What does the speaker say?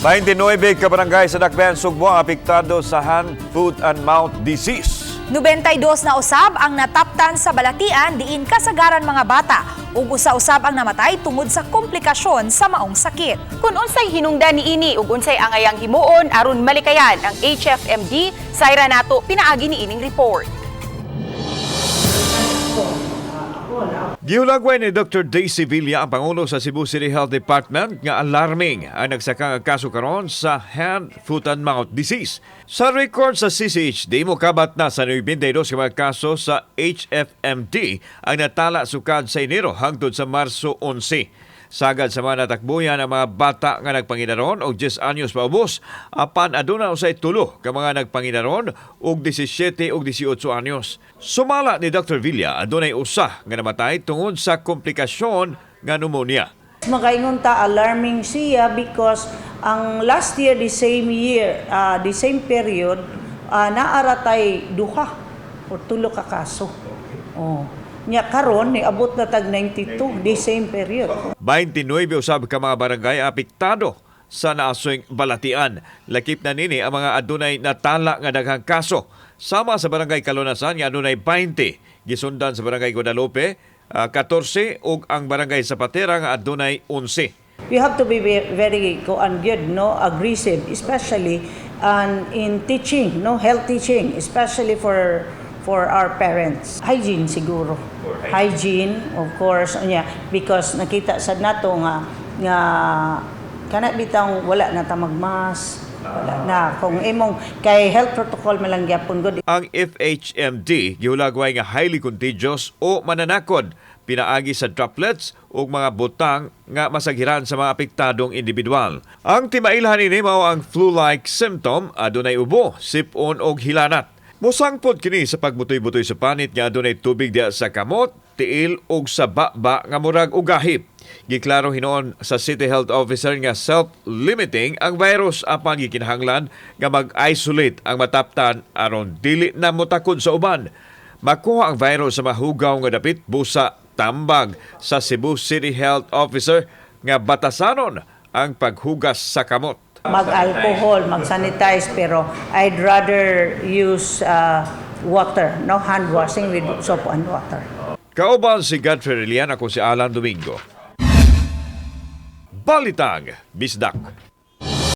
29 ka barangay sa Dakbayan, Sugbo ang apektado sa hand, foot, and mouth disease. 92 na usab ang nataptan sa balatian diin kasagaran mga bata ug usa-usab ang namatay tungod sa komplikasyon sa maong sakit. Kung unsay hinungdan niini ug unsay angayang himuon aron malikayan ang HFMD, sayra nato pinaagi niining report. Giulagway ni Dr. Daisy Villa, ang Pangulo sa Cebu City Health Department, nga alarming ang nagsakang kaso karon sa hand, foot, and mouth disease. Sa record sa CCHD, mukabat na sa 92 ka mga kaso sa HFMD ang natala sukad sa Enero hangtod sa Marso 11. Sagad sa mga natakbuyan ang mga bata nga nagpanginaron og 10 anyos paubos, apan aduna usay tulo ka mga nagpanginaron og 17 ug 18 anyos. Sumala ni Dr. Villa, adunay usa nga namatay tungod sa komplikasyon nga pneumonia. Makaingon ta alarming siya because ang last year, the same period, naaratay duha o tulo ka kaso. Oh. Nya karon ni abot na tag 92 the same period. 29 usab ka mga barangay apektado sa naasoyng balatian. Lakip na nini ang mga adunay natala nga daghang kaso. Sama sa barangay Kalunasan nga adunay 20, gisundan sa barangay Guadalupe 14 ug ang barangay Zapatera nga adunay 11. We have to be very good, no, aggressive, especially in teaching, no, health teaching, especially for our parents. Hygiene siguro. Hygiene, of course, because nakita sad nato nga kana bitang wala na ta magmas. Wala na kung imong kay health protocol malang gyapon good. Ang FHMD giulagway nga highly contagious o mananakod, pinaagi sa droplets o mga butang nga masagiran sa mga apektadong individual. Ang timailhan ini mao ang flu-like symptom, adunay ubo, sipon og hilanat. Mosangpod kini sa pagbutoy-butoy sa panit nga adunay tubig diha sa kamot, tiil ug sa baba nga murag ugahip. Giklaro hinoon sa City Health Officer nga self-limiting ang virus apan gikinahanglan nga mag-isolate ang mataptan aron dili na motakod sa uban. Makuha ang virus sa mahugaw nga dapit busa tambag sa Cebu City Health Officer nga batasanon ang paghugas sa kamot. Mag-alcohol, mag-sanitize, pero I'd rather use water, no, hand washing with soap and water. Kauban si Godfrey Relian, ako si Alan Domingo. Balitang Bisdak.